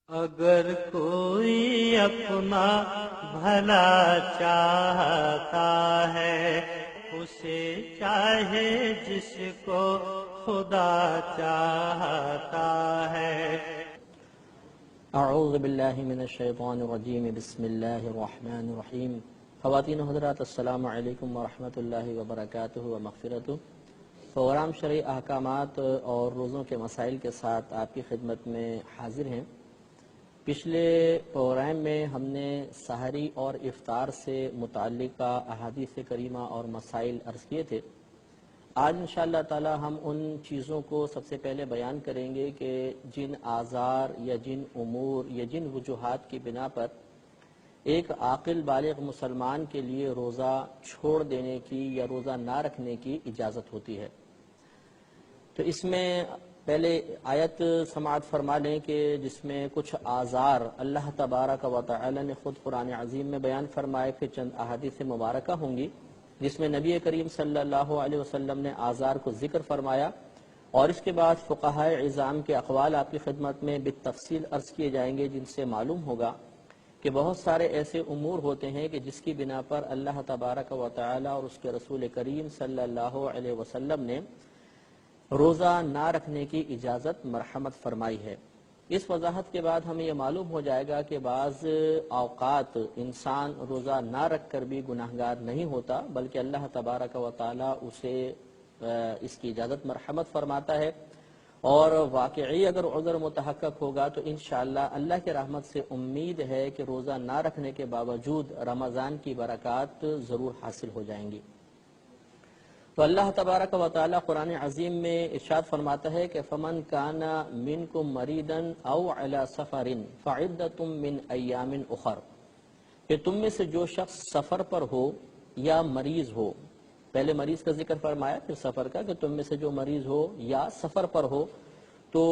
اگر کوئی اپنا بھلا چاہتا ہے اسے چاہے جس کو خدا چاہتا ہے۔ اعوذ باللہ من الشیطان الرجیم، بسم اللہ الرحمن الرحیم۔ خواتین و حضرات، السلام علیکم ورحمۃ اللہ وبرکاتہ و مغفرتہ۔ پروگرام شرعی احکامات اور روزوں کے مسائل کے ساتھ آپ کی خدمت میں حاضر ہیں۔ پچھلے پروگرام میں ہم نے سحری اور افطار سے متعلقہ احادیث کریمہ اور مسائل عرض کیے تھے۔ آج انشاءاللہ تعالی ہم ان چیزوں کو سب سے پہلے بیان کریں گے کہ جن آزار یا جن امور یا جن وجوہات کی بنا پر ایک عاقل بالغ مسلمان کے لیے روزہ چھوڑ دینے کی یا روزہ نہ رکھنے کی اجازت ہوتی ہے۔ تو اس میں پہلے آیت سماعت فرما لیں کہ جس میں کچھ آزار اللہ تبارک و تعالی نے خود قرآن عظیم میں بیان فرمائے، پھر چند احادیث مبارکہ ہوں گی جس میں نبی کریم صلی اللہ علیہ وسلم نے آزار کو ذکر فرمایا، اور اس کے بعد فقہائے عظام کے اقوال آپ کی خدمت میں بالتفصیل عرض کیے جائیں گے، جن سے معلوم ہوگا کہ بہت سارے ایسے امور ہوتے ہیں کہ جس کی بنا پر اللہ تبارک و تعالی اور اس کے رسول کریم صلی اللہ علیہ وسلم نے روزہ نہ رکھنے کی اجازت مرحمت فرمائی ہے۔ اس وضاحت کے بعد ہمیں یہ معلوم ہو جائے گا کہ بعض اوقات انسان روزہ نہ رکھ کر بھی گناہگار نہیں ہوتا، بلکہ اللہ تبارک و تعالی اسے اس کی اجازت مرحمت فرماتا ہے، اور واقعی اگر عذر متحقق ہوگا تو انشاءاللہ اللہ کے رحمت سے امید ہے کہ روزہ نہ رکھنے کے باوجود رمضان کی برکات ضرور حاصل ہو جائیں گی۔ تو اللہ تبارک و تعالی قرآن عظیم میں ارشاد فرماتا ہے کہ فَمَنْ كَانَ مِنْكُمْ مَرِيدًا أَوْ عَلَى سَفَرٍ فَعِدَّةٌ مِّنْ أَيَّامٍ أُخَرَ، کہ تم میں سے جو شخص سفر پر ہو یا مریض ہو، پہلے مریض کا ذکر فرمایا پھر سفر کا، کہ تم میں سے جو مریض ہو یا سفر پر ہو تو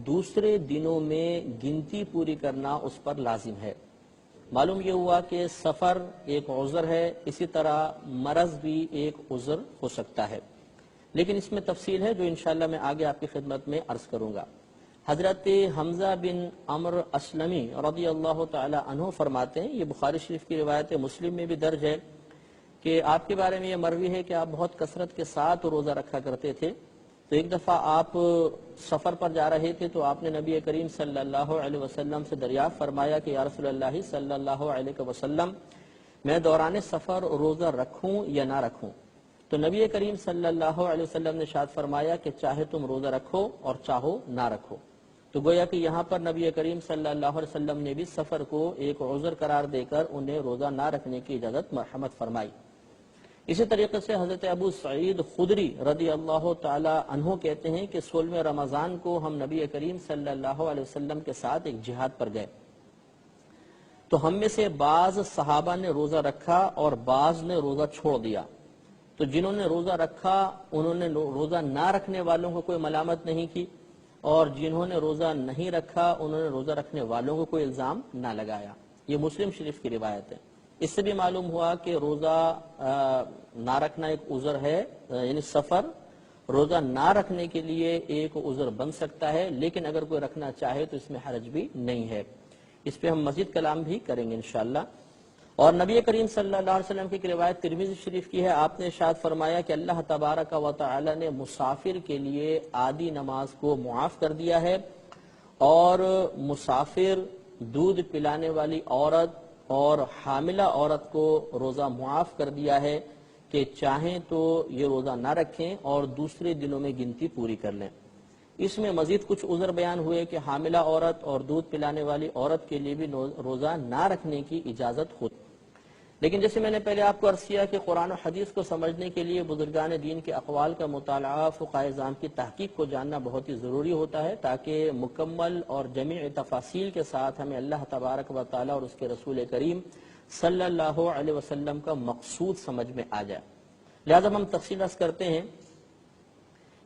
دوسرے دنوں میں گنتی پوری کرنا اس پر لازم ہے۔ معلوم یہ ہوا کہ سفر ایک عذر ہے، اسی طرح مرض بھی ایک عذر ہو سکتا ہے، لیکن اس میں تفصیل ہے جو انشاءاللہ میں آگے آپ کی خدمت میں عرض کروں گا۔ حضرت حمزہ بن عمرو اسلمی رضی اللہ تعالی عنہ فرماتے ہیں، یہ بخاری شریف کی روایت ہے، مسلم میں بھی درج ہے، کہ آپ کے بارے میں یہ مروی ہے کہ آپ بہت کثرت کے ساتھ روزہ رکھا کرتے تھے۔ تو ایک دفعہ آپ سفر پر جا رہے تھے تو آپ نے نبی کریم صلی اللہ علیہ وسلم سے دریافت فرمایا کہ یا رسول اللہ صلی اللہ علیہ وسلم، میں دوران سفر روزہ رکھوں یا نہ رکھوں؟ تو نبی کریم صلی اللہ علیہ وسلم نے ارشاد فرمایا کہ چاہے تم روزہ رکھو اور چاہو نہ رکھو۔ تو گویا کہ یہاں پر نبی کریم صلی اللہ علیہ وسلم نے بھی سفر کو ایک عذر قرار دے کر انہیں روزہ نہ رکھنے کی اجازت مرحمت فرمائی۔ اسی طریقے سے حضرت ابو سعید خدری رضی اللہ تعالی عنہ کہتے ہیں کہ 16 رمضان کو ہم نبی کریم صلی اللہ علیہ وسلم کے ساتھ ایک جہاد پر گئے، تو ہم میں سے بعض صحابہ نے روزہ رکھا اور بعض نے روزہ چھوڑ دیا۔ تو جنہوں نے روزہ رکھا انہوں نے روزہ نہ رکھنے والوں کو کوئی ملامت نہیں کی، اور جنہوں نے روزہ نہیں رکھا انہوں نے روزہ رکھنے والوں کو کوئی الزام نہ لگایا۔ یہ مسلم شریف کی روایت ہے۔ اس سے بھی معلوم ہوا کہ روزہ نہ رکھنا ایک عذر ہے، یعنی سفر روزہ نہ رکھنے کے لیے ایک عذر بن سکتا ہے، لیکن اگر کوئی رکھنا چاہے تو اس میں حرج بھی نہیں ہے۔ اس پہ ہم مزید کلام بھی کریں گے انشاءاللہ۔ اور نبی کریم صلی اللہ علیہ وسلم کی روایت ترمذی شریف کی ہے، آپ نے ارشاد فرمایا کہ اللہ تبارک و تعالی نے مسافر کے لیے آدھی نماز کو معاف کر دیا ہے، اور مسافر، دودھ پلانے والی عورت اور حاملہ عورت کو روزہ معاف کر دیا ہے کہ چاہیں تو یہ روزہ نہ رکھیں اور دوسرے دنوں میں گنتی پوری کر لیں۔ اس میں مزید کچھ عذر بیان ہوئے کہ حاملہ عورت اور دودھ پلانے والی عورت کے لیے بھی روزہ نہ رکھنے کی اجازت ہوتی، لیکن جیسے میں نے پہلے آپ کو عرض کیا کہ قرآن و حدیث کو سمجھنے کے لیے بزرگان دین کے اقوال کا مطالعہ، فقہائے اعظام کی تحقیق کو جاننا بہت ہی ضروری ہوتا ہے، تاکہ مکمل اور جمیع تفاصیل کے ساتھ ہمیں اللہ تبارک و تعالی اور اس کے رسول کریم صلی اللہ علیہ وسلم کا مقصود سمجھ میں آ جائے۔ لہذا ہم تفصیل عرض کرتے ہیں۔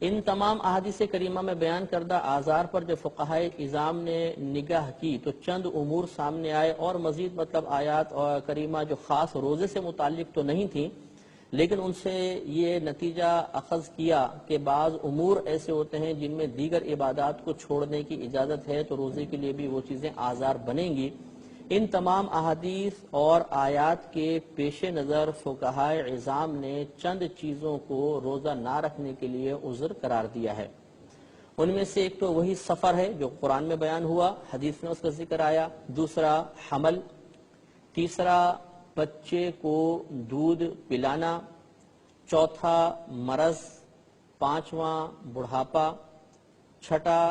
ان تمام احادیث کریمہ میں بیان کردہ آزار پر جو فقہائے اعظام نے نگاہ کی تو چند امور سامنے آئے، اور مزید آیات اور کریمہ جو خاص روزے سے متعلق تو نہیں تھیں، لیکن ان سے یہ نتیجہ اخذ کیا کہ بعض امور ایسے ہوتے ہیں جن میں دیگر عبادات کو چھوڑنے کی اجازت ہے تو روزے کے لیے بھی وہ چیزیں آزار بنیں گی۔ ان تمام احادیث اور آیات کے پیش نظر فقہائے عظام نے چند چیزوں کو روزہ نہ رکھنے کے لیے عذر قرار دیا ہے۔ ان میں سے ایک تو وہی سفر ہے جو قرآن میں بیان ہوا، حدیث میں اس کا ذکر آیا، دوسرا حمل، تیسرا بچے کو دودھ پلانا، چوتھا مرض، پانچواں بڑھاپا، چھٹا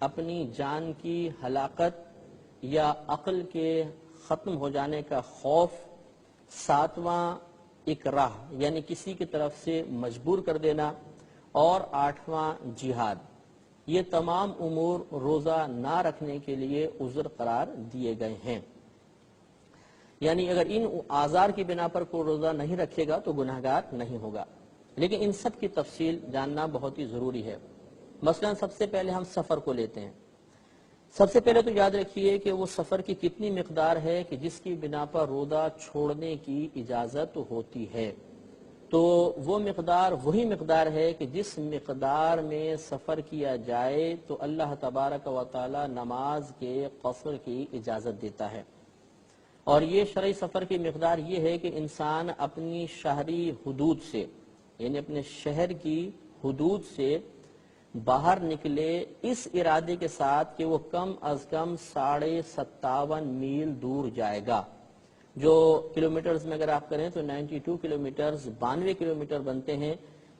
اپنی جان کی ہلاکت یا عقل کے ختم ہو جانے کا خوف، ساتواں اکراہ یعنی کسی کی طرف سے مجبور کر دینا، اور آٹھواں جہاد۔ یہ تمام امور روزہ نہ رکھنے کے لیے عذر قرار دیے گئے ہیں۔ یعنی اگر ان آزار کی بنا پر کوئی روزہ نہیں رکھے گا تو گناہگار نہیں ہوگا، لیکن ان سب کی تفصیل جاننا بہت ہی ضروری ہے۔ مثلا سب سے پہلے ہم سفر کو لیتے ہیں۔ سب سے پہلے تو یاد رکھیے کہ وہ سفر کی کتنی مقدار ہے کہ جس کی بنا پر روزہ چھوڑنے کی اجازت ہوتی ہے۔ تو وہ مقدار وہی مقدار ہے کہ جس مقدار میں سفر کیا جائے تو اللہ تبارک و تعالی نماز کے قصر کی اجازت دیتا ہے۔ اور یہ شرعی سفر کی مقدار یہ ہے کہ انسان اپنی شہری حدود سے یعنی اپنے شہر کی حدود سے باہر نکلے اس ارادے کے ساتھ کہ وہ کم از کم 57.5 میل دور جائے گا، جو کلومیٹرز میں اگر آپ کریں تو 92 کلومیٹرز 92 کلومیٹر بنتے ہیں،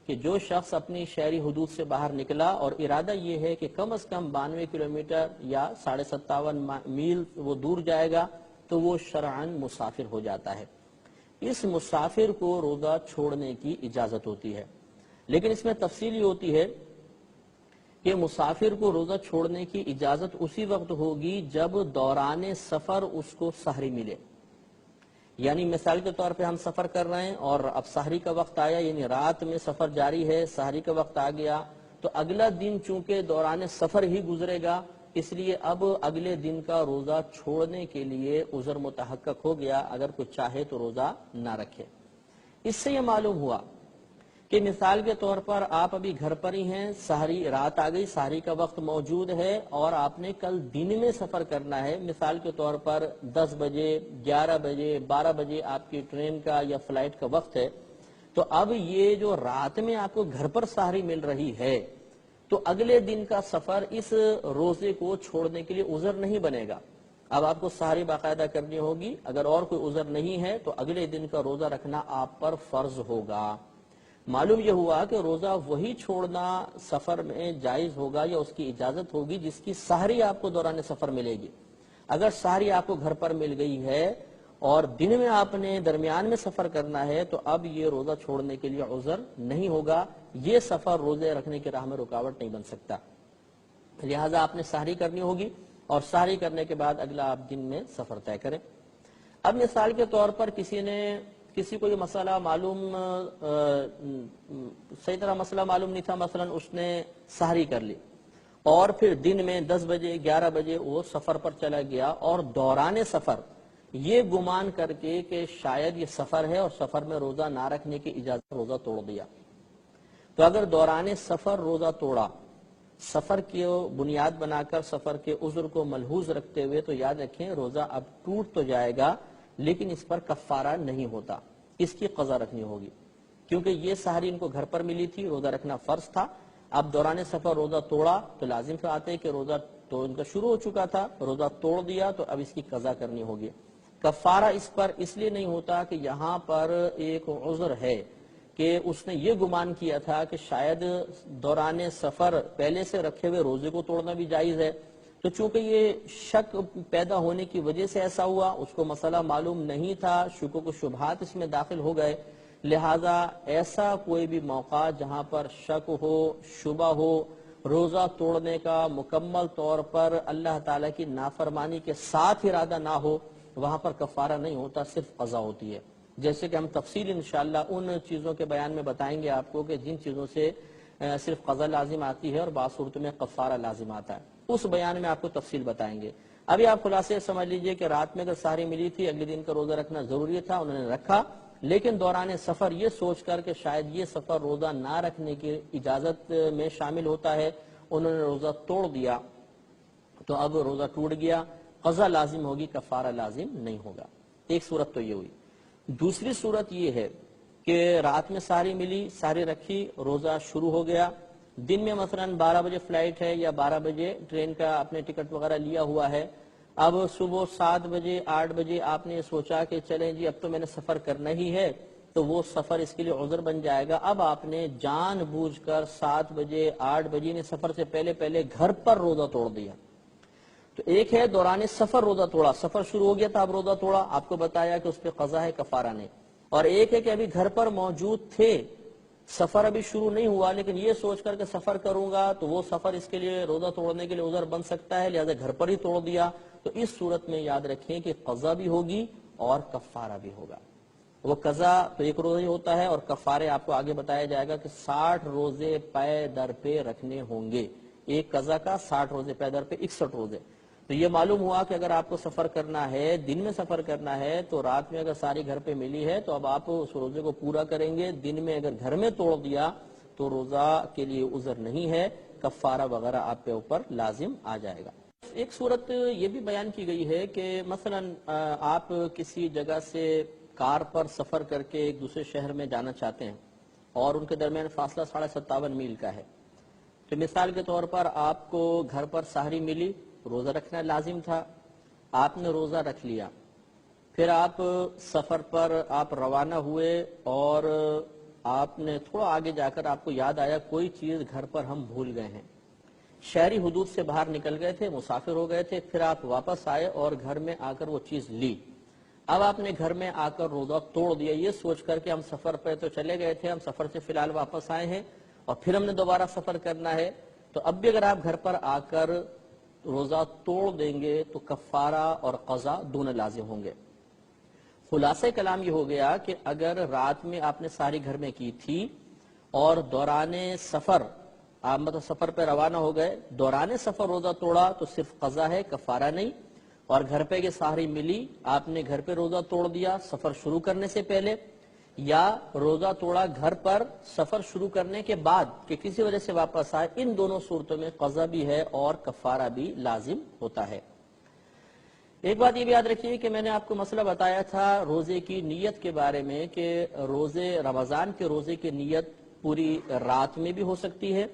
کہ جو شخص اپنی شہری حدود سے باہر نکلا اور ارادہ یہ ہے کہ کم از کم 92 کلومیٹر یا 57.5 میل وہ دور جائے گا تو وہ شرعاً مسافر ہو جاتا ہے۔ اس مسافر کو روزہ چھوڑنے کی اجازت ہوتی ہے، لیکن اس میں تفصیل یہ ہوتی ہے کہ مسافر کو روزہ چھوڑنے کی اجازت اسی وقت ہوگی جب دوران سفر اس کو سحری ملے۔ یعنی مثال کے طور پہ ہم سفر کر رہے ہیں اور اب سحری کا وقت آیا، یعنی رات میں سفر جاری ہے، سحری کا وقت آ گیا، تو اگلا دن چونکہ دوران سفر ہی گزرے گا، اس لیے اب اگلے دن کا روزہ چھوڑنے کے لیے عذر متحقق ہو گیا، اگر کوئی چاہے تو روزہ نہ رکھے۔ اس سے یہ معلوم ہوا کہ مثال کے طور پر آپ ابھی گھر پر ہی ہیں، سحری رات آ گئی، سحری کا وقت موجود ہے اور آپ نے کل دن میں سفر کرنا ہے، مثال کے طور پر 10 بجے 11 بجے 12 بجے آپ کی ٹرین کا یا فلائٹ کا وقت ہے، تو اب یہ جو رات میں آپ کو گھر پر سحری مل رہی ہے تو اگلے دن کا سفر اس روزے کو چھوڑنے کے لیے عذر نہیں بنے گا۔ اب آپ کو سحری باقاعدہ کرنی ہوگی، اگر اور کوئی عذر نہیں ہے تو اگلے دن کا روزہ رکھنا آپ پر فرض ہوگا۔ معلوم یہ ہوا کہ روزہ وہی چھوڑنا سفر میں جائز ہوگا یا اس کی اجازت ہوگی جس کی سحری آپ کو دوران سفر ملے گی۔ اگر سحری آپ کو گھر پر مل گئی ہے اور دن میں آپ نے درمیان میں سفر کرنا ہے تو اب یہ روزہ چھوڑنے کے لیے عذر نہیں ہوگا، یہ سفر روزے رکھنے کی راہ میں رکاوٹ نہیں بن سکتا، لہٰذا آپ نے سحری کرنی ہوگی اور سحری کرنے کے بعد اگلا آپ دن میں سفر طے کریں۔ اب مثال کے طور پر کسی کو یہ مسئلہ معلوم صحیح طرح مسئلہ معلوم نہیں تھا، مثلا اس نے سحری کر لی اور پھر دن میں 10 بجے 11 بجے وہ سفر پر چلا گیا اور دوران سفر یہ گمان کر کے کہ شاید یہ سفر ہے اور سفر میں روزہ نہ رکھنے کی اجازت، روزہ توڑ دیا۔ تو اگر دوران سفر روزہ توڑا، سفر کی بنیاد بنا کر سفر کے عذر کو ملحوظ رکھتے ہوئے، تو یاد رکھیں روزہ اب ٹوٹ تو جائے گا لیکن اس پر کفارہ نہیں ہوتا، اس کی قضا رکھنی ہوگی، کیونکہ یہ سحری ان کو گھر پر ملی تھی، روزہ رکھنا فرض تھا۔ اب دوران سفر روزہ توڑا تو لازم سے آتے کہ روزہ تو ان کا شروع ہو چکا تھا، روزہ توڑ دیا تو اب اس کی قضا کرنی ہوگی۔ کفارہ اس پر اس لیے نہیں ہوتا کہ یہاں پر ایک عذر ہے کہ اس نے یہ گمان کیا تھا کہ شاید دوران سفر پہلے سے رکھے ہوئے روزے کو توڑنا بھی جائز ہے، تو چونکہ یہ شک پیدا ہونے کی وجہ سے ایسا ہوا، اس کو مسئلہ معلوم نہیں تھا، شکوک و شبہات اس میں داخل ہو گئے، لہذا ایسا کوئی بھی موقع جہاں پر شک ہو شبہ ہو، روزہ توڑنے کا مکمل طور پر اللہ تعالیٰ کی نافرمانی کے ساتھ ارادہ نہ ہو، وہاں پر کفارہ نہیں ہوتا، صرف قضا ہوتی ہے۔ جیسے کہ ہم تفصیل انشاءاللہ ان چیزوں کے بیان میں بتائیں گے آپ کو کہ جن چیزوں سے صرف قضا لازم آتی ہے اور بعض صورتوں میں کفارہ لازم آتا ہے، اس بیان میں آپ کو تفصیل بتائیں گے۔ ابھی آپ خلاصے سمجھ لیجئے کہ رات میں اگر سحری ملی تھی، اگلے دن کا روزہ رکھنا ضروری تھا، انہوں نے رکھا، لیکن دوران سفر یہ سوچ کر کہ شاید یہ سفر روزہ نہ رکھنے کی اجازت میں شامل ہوتا ہے، انہوں نے روزہ توڑ دیا، تو اب روزہ ٹوٹ گیا، قضا لازم ہوگی، کفارہ لازم نہیں ہوگا۔ ایک صورت تو یہ ہوئی۔ دوسری صورت یہ ہے کہ رات میں سحری ملی، سحری رکھی، روزہ شروع ہو گیا، دن میں مثلا 12 بجے فلائٹ ہے یا 12 بجے ٹرین کا اپنے ٹکٹ وغیرہ لیا ہوا ہے، اب صبح 7 بجے 8 بجے آپ نے سوچا کہ چلیں جی اب تو میں نے سفر کرنا ہی ہے، تو وہ سفر اس کے لیے عذر بن جائے گا۔ اب آپ نے جان بوجھ کر 7 بجے 8 بجے نے سفر سے پہلے گھر پر روزہ توڑ دیا۔ تو ایک ہے دوران سفر روزہ توڑا، سفر شروع ہو گیا تھا اب روزہ توڑا، آپ کو بتایا کہ اس پہ قضا ہے، کفارہ نہیں۔ اور ایک ہے کہ ابھی گھر پر موجود تھے، سفر ابھی شروع نہیں ہوا، لیکن یہ سوچ کر کہ سفر کروں گا تو وہ سفر اس کے لیے روزہ توڑنے کے لیے عذر بن سکتا ہے، لہذا گھر پر ہی توڑ دیا، تو اس صورت میں یاد رکھیں کہ قضا بھی ہوگی اور کفارہ بھی ہوگا۔ وہ قضا تو ایک روزہ ہی ہوتا ہے، اور کفارے آپ کو آگے بتایا جائے گا کہ 60 روزے پے در پہ رکھنے ہوں گے۔ ایک قضا کا 60 روزے پے در پہ 61 روزے۔ تو یہ معلوم ہوا کہ اگر آپ کو سفر کرنا ہے، دن میں سفر کرنا ہے، تو رات میں اگر ساری گھر پہ ملی ہے تو اب آپ اس روزے کو پورا کریں گے۔ دن میں اگر گھر میں توڑ دیا تو روزہ کے لیے عذر نہیں ہے، کفارہ وغیرہ آپ کے اوپر لازم آ جائے گا۔ ایک صورت یہ بھی بیان کی گئی ہے کہ مثلا آپ کسی جگہ سے کار پر سفر کر کے ایک دوسرے شہر میں جانا چاہتے ہیں اور ان کے درمیان فاصلہ 57.5 میل کا ہے، تو مثال کے طور پر آپ کو گھر پر سحری ملی، روزہ رکھنا لازم تھا، آپ نے روزہ رکھ لیا، پھر آپ سفر پر آپ روانہ ہوئے اور آپ نے تھوڑا آگے جا کر آپ کو یاد آیا کوئی چیز گھر پر ہم بھول گئے ہیں، شہری حدود سے باہر نکل گئے تھے، مسافر ہو گئے تھے، پھر آپ واپس آئے اور گھر میں آ کر وہ چیز لی، اب آپ نے گھر میں آ کر روزہ توڑ دیا یہ سوچ کر کہ ہم سفر پہ تو چلے گئے تھے، ہم سفر سے فی الحال واپس آئے ہیں اور پھر ہم نے دوبارہ سفر کرنا ہے، تو اب بھی اگر آپ گھر پر آ کر روزہ توڑ دیں گے تو کفارہ اور قضا دونوں لازم ہوں گے۔ خلاصہ کلام یہ ہو گیا کہ اگر رات میں آپ نے ساری گھر میں کی تھی اور دوران سفر آپ مطلب سفر پہ روانہ ہو گئے، دوران سفر روزہ توڑا تو صرف قضا ہے، کفارہ نہیں، اور گھر پہ یہ سحری ملی، آپ نے گھر پہ روزہ توڑ دیا سفر شروع کرنے سے پہلے، یا روزہ توڑا گھر پر سفر شروع کرنے کے بعد کہ کسی وجہ سے واپس آئے، ان دونوں صورتوں میں قضا بھی ہے اور کفارہ بھی لازم ہوتا ہے۔ ایک بات یہ بھی یاد رکھیے کہ میں نے آپ کو مسئلہ بتایا تھا روزے کی نیت کے بارے میں کہ روزے رمضان کے روزے کی نیت پوری رات میں بھی ہو سکتی ہے،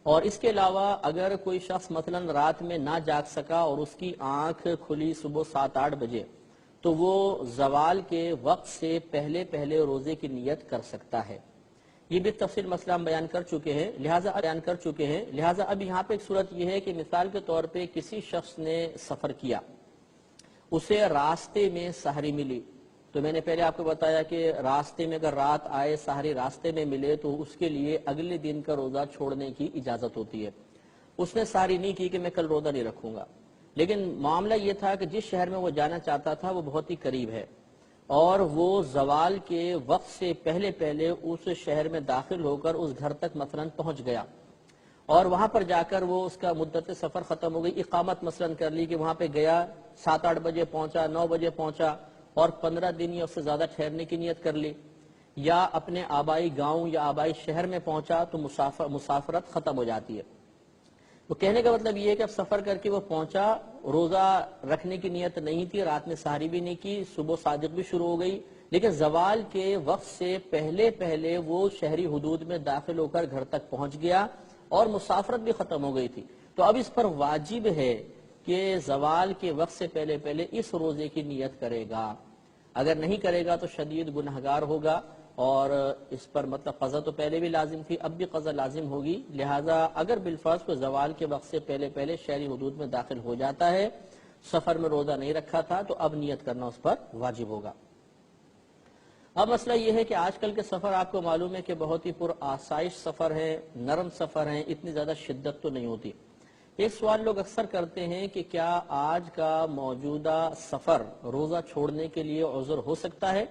اور اس کے علاوہ اگر کوئی شخص مثلا رات میں نہ جاگ سکا اور اس کی آنکھ کھلی صبح 7-8 بجے تو وہ زوال کے وقت سے پہلے روزے کی نیت کر سکتا ہے۔ یہ بھی تفصیل مسئلہ ہم بیان کر چکے ہیں، لہٰذا اب یہاں پہ ایک صورت یہ ہے کہ مثال کے طور پہ کسی شخص نے سفر کیا، اسے راستے میں سحری ملی، تو میں نے پہلے آپ کو بتایا کہ راستے میں اگر رات آئے سحری راستے میں ملے تو اس کے لیے اگلے دن کا روزہ چھوڑنے کی اجازت ہوتی ہے۔ اس نے سحری نہیں کی کہ میں کل روزہ نہیں رکھوں گا، لیکن معاملہ یہ تھا کہ جس شہر میں وہ جانا چاہتا تھا وہ بہت ہی قریب ہے اور وہ زوال کے وقت سے پہلے اس شہر میں داخل ہو کر اس گھر تک مثلا پہنچ گیا، اور وہاں پر جا کر وہ اس کا مدت سفر ختم ہو گئی، اقامت مثلا کر لی کہ وہاں پہ گیا 7-8 بجے پہنچا، 9 بجے پہنچا اور 15 دن یا اس سے زیادہ ٹھہرنے کی نیت کر لی، یا اپنے آبائی گاؤں یا آبائی شہر میں پہنچا تو مسافرت ختم ہو جاتی ہے۔ وہ کہنے کا مطلب یہ ہے کہ اب سفر کر کے وہ پہنچا، روزہ رکھنے کی نیت نہیں تھی، رات میں سحری بھی نہیں کی، صبح صادق بھی شروع ہو گئی، لیکن زوال کے وقت سے پہلے وہ شہری حدود میں داخل ہو کر گھر تک پہنچ گیا اور مسافرت بھی ختم ہو گئی تھی، تو اب اس پر واجب ہے کہ زوال کے وقت سے پہلے اس روزے کی نیت کرے گا، اگر نہیں کرے گا تو شدید گنہگار ہوگا، اور اس پر مطلب قضا تو پہلے بھی لازم تھی اب بھی قضا لازم ہوگی، لہٰذا اگر بالفرض کو زوال کے وقت سے پہلے شہری حدود میں داخل ہو جاتا ہے، سفر میں روزہ نہیں رکھا تھا تو اب نیت کرنا اس پر واجب ہوگا۔ اب مسئلہ یہ ہے کہ آج کل کے سفر آپ کو معلوم ہے کہ بہت ہی پر آسائش سفر ہے، نرم سفر ہیں، اتنی زیادہ شدت تو نہیں ہوتی۔ ایک سوال لوگ اکثر کرتے ہیں کہ کیا آج کا موجودہ سفر روزہ چھوڑنے کے لیے عذر ہو سکتا ہے؟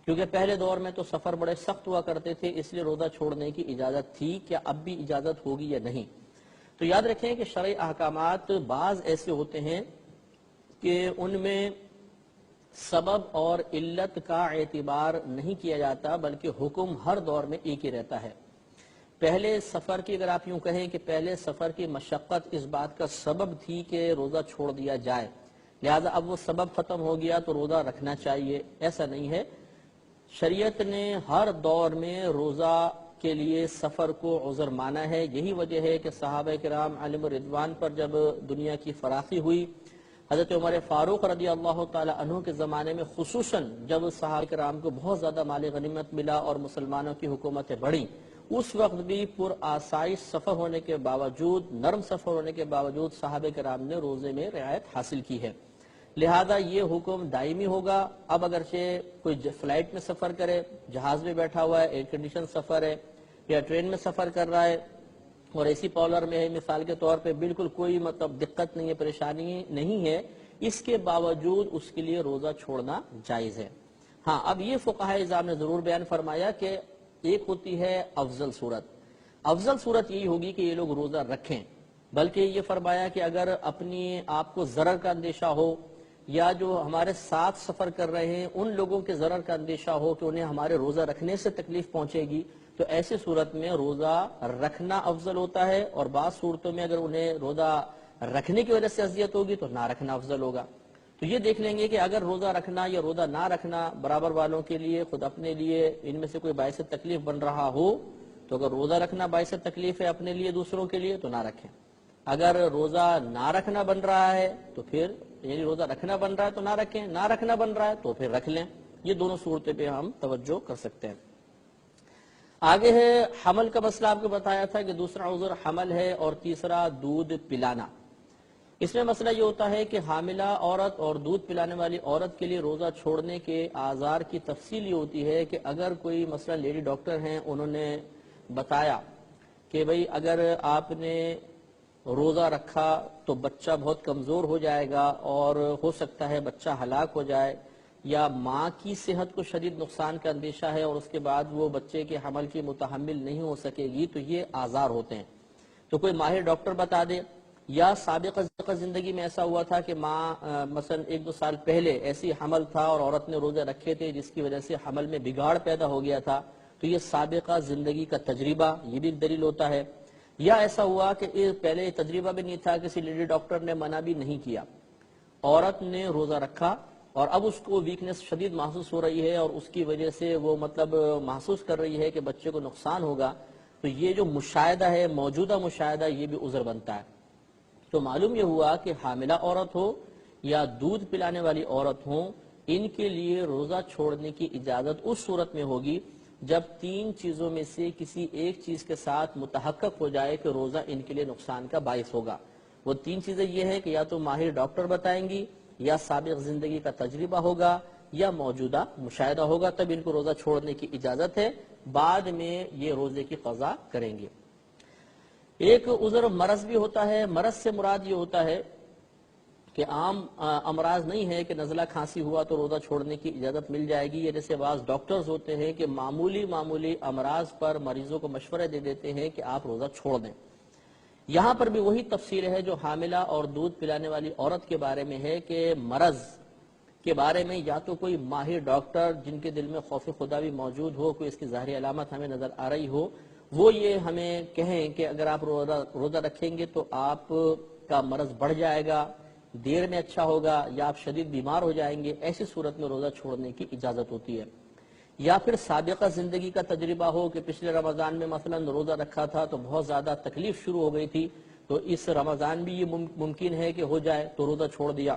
کیونکہ پہلے دور میں تو سفر بڑے سخت ہوا کرتے تھے، اس لیے روزہ چھوڑنے کی اجازت تھی، کیا اب بھی اجازت ہوگی یا نہیں؟ تو یاد رکھیں کہ شرعی احکامات بعض ایسے ہوتے ہیں کہ ان میں سبب اور علت کا اعتبار نہیں کیا جاتا، بلکہ حکم ہر دور میں ایک ہی رہتا ہے۔ پہلے سفر کی اگر آپ یوں کہیں کہ پہلے سفر کی مشقت اس بات کا سبب تھی کہ روزہ چھوڑ دیا جائے، لہذا اب وہ سبب ختم ہو گیا تو روزہ رکھنا چاہیے، ایسا نہیں ہے۔ شریعت نے ہر دور میں روزہ کے لیے سفر کو عذر مانا ہے۔ یہی وجہ ہے کہ صحابہ کرام علیہم الرضوان پر جب دنیا کی فراخی ہوئی، حضرت عمر فاروق رضی اللہ تعالی عنہ کے زمانے میں خصوصاً جب صحابہ کرام کو بہت زیادہ مال غنیمت ملا اور مسلمانوں کی حکومتیں بڑھیں، اس وقت بھی پر آسائش سفر ہونے کے باوجود، نرم سفر ہونے کے باوجود صحابہ کرام نے روزے میں رعایت حاصل کی ہے، لہذا یہ حکم دائمی ہوگا۔ اب اگرچہ کوئی فلائٹ میں سفر کرے، جہاز میں بیٹھا ہوا ہے، ایئر کنڈیشن سفر ہے، یا ٹرین میں سفر کر رہا ہے اور اے سی پارلر میں ہے مثال کے طور پہ، بالکل کوئی دقت نہیں ہے، پریشانی نہیں ہے، اس کے باوجود اس کے لیے روزہ چھوڑنا جائز ہے۔ ہاں، اب یہ فقہائے اعظام نے ضرور بیان فرمایا کہ ایک ہوتی ہے افضل صورت، افضل صورت یہی ہوگی کہ یہ لوگ روزہ رکھیں، بلکہ یہ فرمایا کہ اگر اپنی آپ کو ضرر کا اندیشہ ہو یا جو ہمارے ساتھ سفر کر رہے ہیں ان لوگوں کے ضرر کا اندیشہ ہو کہ انہیں ہمارے روزہ رکھنے سے تکلیف پہنچے گی، تو ایسی صورت میں روزہ رکھنا افضل ہوتا ہے، اور بعض صورتوں میں اگر انہیں روزہ رکھنے کی وجہ سے اذیت ہوگی تو نہ رکھنا افضل ہوگا۔ تو یہ دیکھ لیں گے کہ اگر روزہ رکھنا یا روزہ نہ رکھنا برابر والوں کے لیے، خود اپنے لیے ان میں سے کوئی باعث تکلیف بن رہا ہو تو اگر روزہ رکھنا باعث تکلیف ہے اپنے لیے دوسروں کے لیے تو نہ رکھیں، اگر روزہ نہ رکھنا بن رہا ہے تو پھر یعنی روزہ رکھنا بن رہا ہے تو نہ رکھیں، نہ رکھنا بن رہا ہے تو پھر رکھ لیں۔ یہ دونوں صورتیں پہ ہم توجہ کر سکتے ہیں۔ آگے ہے حمل کا مسئلہ، آپ کو بتایا تھا کہ دوسرا عذر حمل ہے اور تیسرا دودھ پلانا۔ اس میں مسئلہ یہ ہوتا ہے کہ حاملہ عورت اور دودھ پلانے والی عورت کے لیے روزہ چھوڑنے کے آزار کی تفصیل یہ ہوتی ہے کہ اگر کوئی مثلا لیڈی ڈاکٹر ہیں، انہوں نے بتایا کہ بھئی اگر آپ نے روزہ رکھا تو بچہ بہت کمزور ہو جائے گا اور ہو سکتا ہے بچہ ہلاک ہو جائے، یا ماں کی صحت کو شدید نقصان کا اندیشہ ہے اور اس کے بعد وہ بچے کے حمل کی متحمل نہیں ہو سکے گی، تو یہ آزار ہوتے ہیں۔ تو کوئی ماہر ڈاکٹر بتا دے، یا سابقہ زندگی میں ایسا ہوا تھا کہ ماں مثلا 1-2 سال پہلے ایسی حمل تھا اور عورت نے روزے رکھے تھے جس کی وجہ سے حمل میں بگاڑ پیدا ہو گیا تھا، تو یہ سابقہ زندگی کا تجربہ یہ بھی دلیل ہوتا ہے۔ یا ایسا ہوا کہ پہلے تجربہ بھی نہیں تھا، کسی لیڈی ڈاکٹر نے منع بھی نہیں کیا، عورت نے روزہ رکھا اور اب اس کو ویکنس شدید محسوس ہو رہی ہے اور اس کی وجہ سے وہ محسوس کر رہی ہے کہ بچے کو نقصان ہوگا، تو یہ جو مشاہدہ ہے، موجودہ مشاہدہ، یہ بھی عذر بنتا ہے۔ تو معلوم یہ ہوا کہ حاملہ عورت ہو یا دودھ پلانے والی عورت ہو، ان کے لیے روزہ چھوڑنے کی اجازت اس صورت میں ہوگی جب 3 چیزوں میں سے کسی ایک چیز کے ساتھ متحقق ہو جائے کہ روزہ ان کے لیے نقصان کا باعث ہوگا۔ وہ 3 چیزیں یہ ہیں کہ یا تو ماہر ڈاکٹر بتائیں گی، یا سابق زندگی کا تجربہ ہوگا، یا موجودہ مشاہدہ ہوگا، تب ان کو روزہ چھوڑنے کی اجازت ہے، بعد میں یہ روزے کی قضا کریں گے۔ ایک عذر مرض بھی ہوتا ہے۔ مرض سے مراد یہ ہوتا ہے کہ عام امراض نہیں ہے کہ نزلہ کھانسی ہوا تو روزہ چھوڑنے کی اجازت مل جائے گی، یہ جیسے بعض ڈاکٹرز ہوتے ہیں کہ معمولی امراض پر مریضوں کو مشورے دے دیتے ہیں کہ آپ روزہ چھوڑ دیں۔ یہاں پر بھی وہی تفصیل ہے جو حاملہ اور دودھ پلانے والی عورت کے بارے میں ہے کہ مرض کے بارے میں یا تو کوئی ماہر ڈاکٹر جن کے دل میں خوف خدا بھی موجود ہو، کوئی اس کی ظاہری علامت ہمیں نظر آ رہی ہو، وہ یہ ہمیں کہیں کہ اگر آپ روزہ رکھیں گے تو آپ کا مرض بڑھ جائے گا، دیر میں اچھا ہوگا، یا آپ شدید بیمار ہو جائیں گے، ایسی صورت میں روزہ چھوڑنے کی اجازت ہوتی ہے۔ یا پھر سابقہ زندگی کا تجربہ ہو کہ پچھلے رمضان میں مثلا روزہ رکھا تھا تو بہت زیادہ تکلیف شروع ہو گئی تھی، تو اس رمضان بھی یہ ممکن ہے کہ ہو جائے تو روزہ چھوڑ دیا۔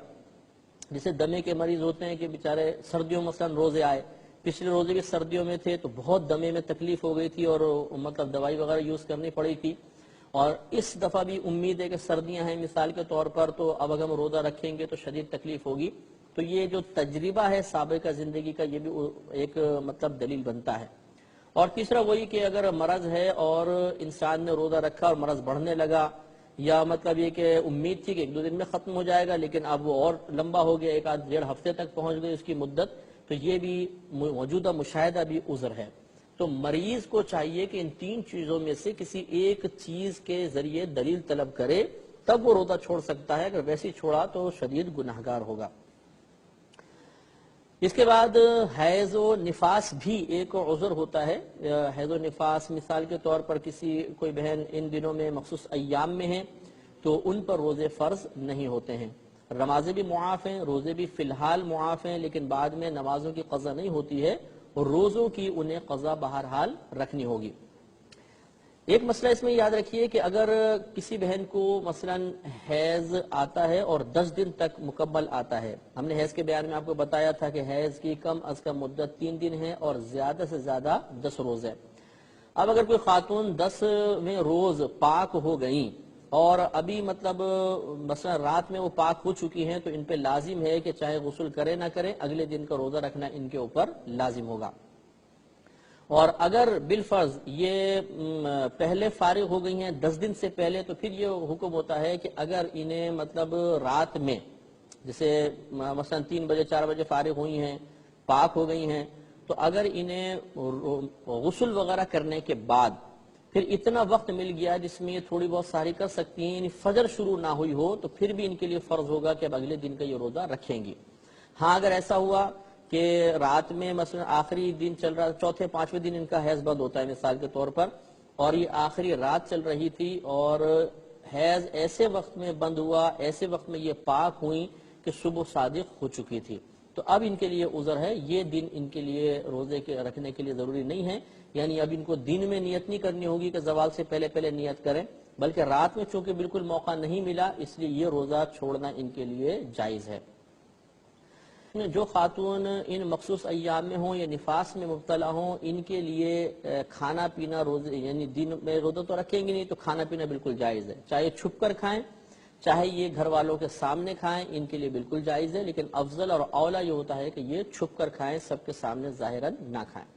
جیسے دمے کے مریض ہوتے ہیں کہ بیچارے سردیوں مثلا روزے آئے، پچھلے روزے بھی سردیوں میں تھے تو بہت دمے میں تکلیف ہو گئی تھی اور دوائی وغیرہ یوز کرنی پڑی تھی، اور اس دفعہ بھی امید ہے کہ سردیاں ہیں مثال کے طور پر، تو اب اگر ہم روزہ رکھیں گے تو شدید تکلیف ہوگی، تو یہ جو تجربہ ہے سابقہ زندگی کا یہ بھی ایک دلیل بنتا ہے۔ اور تیسرا وہی کہ اگر مرض ہے اور انسان نے روزہ رکھا اور مرض بڑھنے لگا، یا یہ کہ امید تھی کہ 1-2 دن میں ختم ہو جائے گا لیکن اب وہ اور لمبا ہو گیا، 1-1.5 ہفتے تک پہنچ گئی اس کی مدت، تو یہ بھی موجودہ مشاہدہ بھی عذر ہے۔ تو مریض کو چاہیے کہ ان 3 چیزوں میں سے کسی ایک چیز کے ذریعے دلیل طلب کرے، تب وہ روزہ چھوڑ سکتا ہے، اگر ویسے چھوڑا تو شدید گناہگار ہوگا۔ اس کے بعد حیض و نفاس بھی ایک عذر ہوتا ہے. حیض و نفاس مثال کے طور پر کوئی بہن ان دنوں میں مخصوص ایام میں ہیں تو ان پر روزے فرض نہیں ہوتے ہیں. نمازیں بھی معاف ہیں, روزے بھی فی الحال معاف ہیں, لیکن بعد میں نمازوں کی قضا نہیں ہوتی ہے اور روزوں کی انہیں قضا بہرحال رکھنی ہوگی. ایک مسئلہ اس میں یاد رکھیے کہ اگر کسی بہن کو مثلا حیض آتا ہے اور 10 دن تک مکمل آتا ہے, ہم نے حیض کے بیان میں آپ کو بتایا تھا کہ حیض کی کم از کم مدت 3 دن ہے اور زیادہ سے زیادہ 10 روز ہے. اب اگر کوئی خاتون 10ویں روز پاک ہو گئیں اور ابھی مثلا رات میں وہ پاک ہو چکی ہیں تو ان پہ لازم ہے کہ چاہے غسل کرے نہ کرے اگلے دن کا روزہ رکھنا ان کے اوپر لازم ہوگا. اور اگر بالفرض یہ پہلے فارغ ہو گئی ہیں 10 دن سے پہلے تو پھر یہ حکم ہوتا ہے کہ اگر انہیں رات میں جیسے مثلا 3 بجے 4 بجے فارغ ہوئی ہیں, پاک ہو گئی ہیں, تو اگر انہیں غسل وغیرہ کرنے کے بعد پھر اتنا وقت مل گیا جس میں یہ تھوڑی بہت سحری کر سکتی ہیں, یعنی فجر شروع نہ ہوئی ہو, تو پھر بھی ان کے لیے فرض ہوگا کہ اب اگلے دن کا یہ روزہ رکھیں گی. ہاں اگر ایسا ہوا کہ رات میں مثلا آخری دن چل رہا, چوتھے 5ویں دن ان کا حیض بند ہوتا ہے مثال کے طور پر, اور یہ آخری رات چل رہی تھی اور حیض ایسے وقت میں بند ہوا, ایسے وقت میں یہ پاک ہوئی کہ صبح صادق ہو چکی تھی, تو اب ان کے لیے عذر ہے. یہ دن ان کے لیے روزے کے رکھنے کے لیے ضروری نہیں ہے, یعنی اب ان کو دن میں نیت نہیں کرنی ہوگی کہ زوال سے پہلے نیت کریں, بلکہ رات میں چونکہ بالکل موقع نہیں ملا اس لیے یہ روزہ چھوڑنا ان کے لیے جائز ہے. جو خاتون ان مخصوص ایام میں ہوں یا نفاس میں مبتلا ہوں, ان کے لیے کھانا پینا روزے یعنی دن میں روزہ تو رکھیں گے نہیں تو کھانا پینا بالکل جائز ہے, چاہے چھپ کر کھائیں چاہے یہ گھر والوں کے سامنے کھائیں, ان کے لیے بالکل جائز ہے, لیکن افضل اور اولا یہ ہوتا ہے کہ یہ چھپ کر کھائیں, سب کے سامنے ظاہراً نہ کھائیں.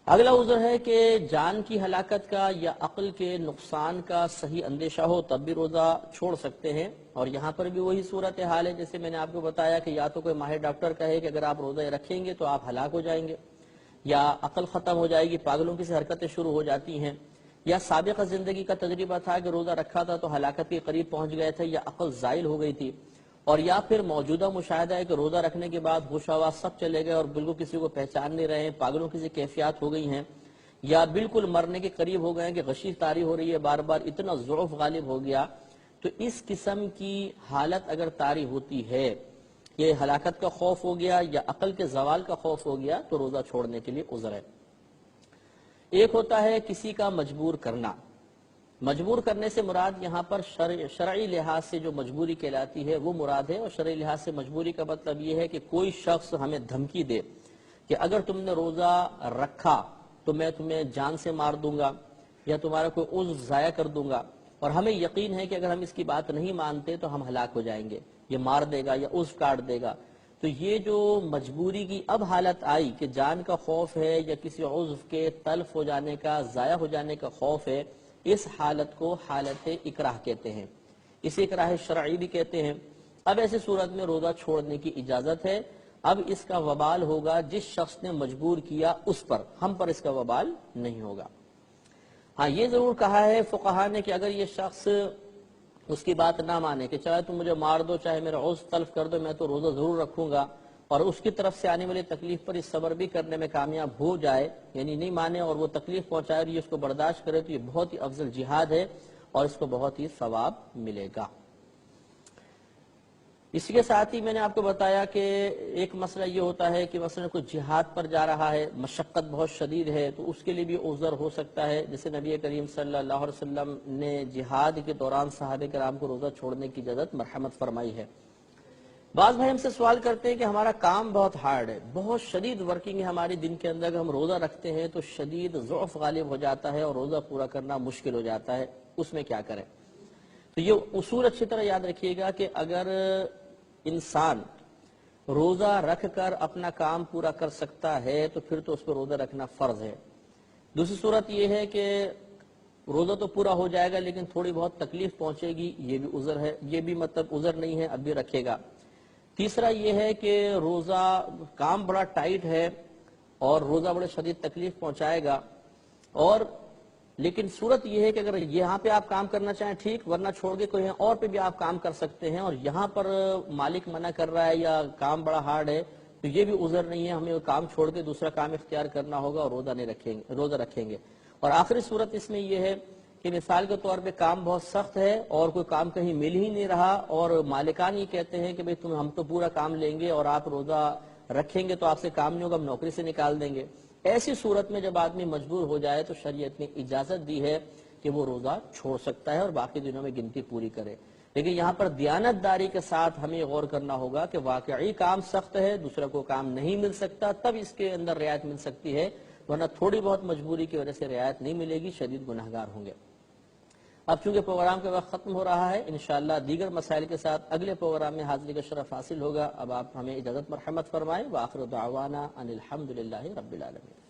اگلا عذر ہے کہ جان کی ہلاکت کا یا عقل کے نقصان کا صحیح اندیشہ ہو تب بھی روزہ چھوڑ سکتے ہیں, اور یہاں پر بھی وہی صورتحال ہے جیسے میں نے آپ کو بتایا کہ یا تو کوئی ماہر ڈاکٹر کہے کہ اگر آپ روزہ رکھیں گے تو آپ ہلاک ہو جائیں گے, یا عقل ختم ہو جائے گی, پاگلوں کی سے حرکتیں شروع ہو جاتی ہیں, یا سابقہ زندگی کا تجربہ تھا کہ روزہ رکھا تھا تو ہلاکت کے قریب پہنچ گئے تھے یا عقل زائل ہو گئی تھی, اور یا پھر موجودہ مشاہدہ ہے کہ روزہ رکھنے کے بعد ہوش و حواس سب چلے گئے اور بالکل کسی کو پہچان نہیں رہے ہیں, پاگلوں کی سے کیفیات ہو گئی ہیں, یا بالکل مرنے کے قریب ہو گئے ہیں کہ غشی طاری ہو رہی ہے, بار بار اتنا ضعف غالب ہو گیا, تو اس قسم کی حالت اگر طاری ہوتی ہے, یہ ہلاکت کا خوف ہو گیا یا عقل کے زوال کا خوف ہو گیا, تو روزہ چھوڑنے کے لیے عذر ہے. ایک ہوتا ہے کسی کا مجبور کرنا. مجبور کرنے سے مراد یہاں پر شرعی لحاظ سے جو مجبوری کہلاتی ہے وہ مراد ہے, اور شرعی لحاظ سے مجبوری کا مطلب یہ ہے کہ کوئی شخص ہمیں دھمکی دے کہ اگر تم نے روزہ رکھا تو میں تمہیں جان سے مار دوں گا یا تمہارا کوئی عضو ضائع کر دوں گا, اور ہمیں یقین ہے کہ اگر ہم اس کی بات نہیں مانتے تو ہم ہلاک ہو جائیں گے, یہ مار دے گا یا عضو کاٹ دے گا. تو یہ جو مجبوری کی اب حالت آئی کہ جان کا خوف ہے یا کسی عضو کے تلف ہو جانے کا, ضائع ہو جانے کا خوف ہے, اس حالت کو حالت اکراہ کہتے ہیں, اسے اکراہ شرعی بھی کہتے ہیں. اب ایسے صورت میں روزہ چھوڑنے کی اجازت ہے. اب اس کا وبال ہوگا جس شخص نے مجبور کیا اس پر, ہم پر اس کا وبال نہیں ہوگا. ہاں یہ ضرور کہا ہے فقہا نے کہ اگر یہ شخص اس کی بات نہ مانے کہ چاہے تم مجھے مار دو چاہے میرا عضو تلف کر دو میں تو روزہ ضرور رکھوں گا, اور اس کی طرف سے آنے والی تکلیف پر اس صبر بھی کرنے میں کامیاب ہو جائے, یعنی نہیں مانے اور وہ تکلیف پہنچائے اور یہ اس کو برداشت کرے, تو یہ بہت ہی افضل جہاد ہے اور اس کو بہت ہی ثواب ملے گا. اسی کے ساتھ ہی میں نے آپ کو بتایا کہ ایک مسئلہ یہ ہوتا ہے کہ مثلا کوئی جہاد پر جا رہا ہے, مشقت بہت شدید ہے, تو اس کے لیے بھی عذر ہو سکتا ہے, جیسے نبی کریم صلی اللہ علیہ وسلم نے جہاد کے دوران صحابہ کرام کو روزہ چھوڑنے کی اجازت مرحمت فرمائی ہے. بعض بھائی ہم سے سوال کرتے ہیں کہ ہمارا کام بہت ہارڈ ہے, بہت شدید ورکنگ ہے ہماری دن کے اندر, اگر ہم روزہ رکھتے ہیں تو شدید ضعف غالب ہو جاتا ہے اور روزہ پورا کرنا مشکل ہو جاتا ہے, اس میں کیا کریں؟ تو یہ اصول اچھی طرح یاد رکھیے گا کہ اگر انسان روزہ رکھ کر اپنا کام پورا کر سکتا ہے تو پھر تو اس پر روزہ رکھنا فرض ہے. دوسری صورت یہ ہے کہ روزہ تو پورا ہو جائے گا لیکن تھوڑی بہت تکلیف پہنچے گی, یہ بھی عذر ہے, یہ بھی عذر نہیں ہے, اب بھی رکھے گا. تیسرا یہ ہے کہ روزہ کام بڑا ٹائٹ ہے اور روزہ بڑے شدید تکلیف پہنچائے گا, اور لیکن صورت یہ ہے کہ اگر یہاں پہ آپ کام کرنا چاہیں ٹھیک, ورنہ چھوڑ کے کوئی اور پہ بھی آپ کام کر سکتے ہیں, اور یہاں پر مالک منع کر رہا ہے یا کام بڑا ہارڈ ہے تو یہ بھی عذر نہیں ہے، ہمیں وہ کام چھوڑ کے دوسرا کام اختیار کرنا ہوگا اور روزہ رکھیں گے۔ اور آخری صورت اس میں یہ ہے کہ مثال کے طور پہ کام بہت سخت ہے اور کوئی کام کہیں مل ہی نہیں رہا، اور مالکان یہ کہتے ہیں کہ بھئی ہم تو پورا کام لیں گے اور آپ روزہ رکھیں گے تو آپ سے کام نہیں ہوگا، ہم نوکری سے نکال دیں گے۔ ایسی صورت میں جب آدمی مجبور ہو جائے تو شریعت نے اجازت دی ہے کہ وہ روزہ چھوڑ سکتا ہے اور باقی دنوں میں گنتی پوری کرے۔ لیکن یہاں پر دیانت داری کے ساتھ ہمیں غور کرنا ہوگا کہ واقعی کام سخت ہے، دوسرا کو کام نہیں مل سکتا، تب اس کے اندر رعایت مل سکتی ہے، ورنہ تھوڑی بہت مجبوری کی وجہ سے رعایت نہیں ملے گی، شدید گناہگار ہوں گے۔ اب چونکہ پروگرام کا وقت ختم ہو رہا ہے، انشاءاللہ دیگر مسائل کے ساتھ اگلے پروگرام میں حاضری کا شرف حاصل ہوگا۔ اب آپ ہمیں اجازت مرحمت فرمائیں۔ وآخر دعوانا ان الحمدللہ رب العالمین۔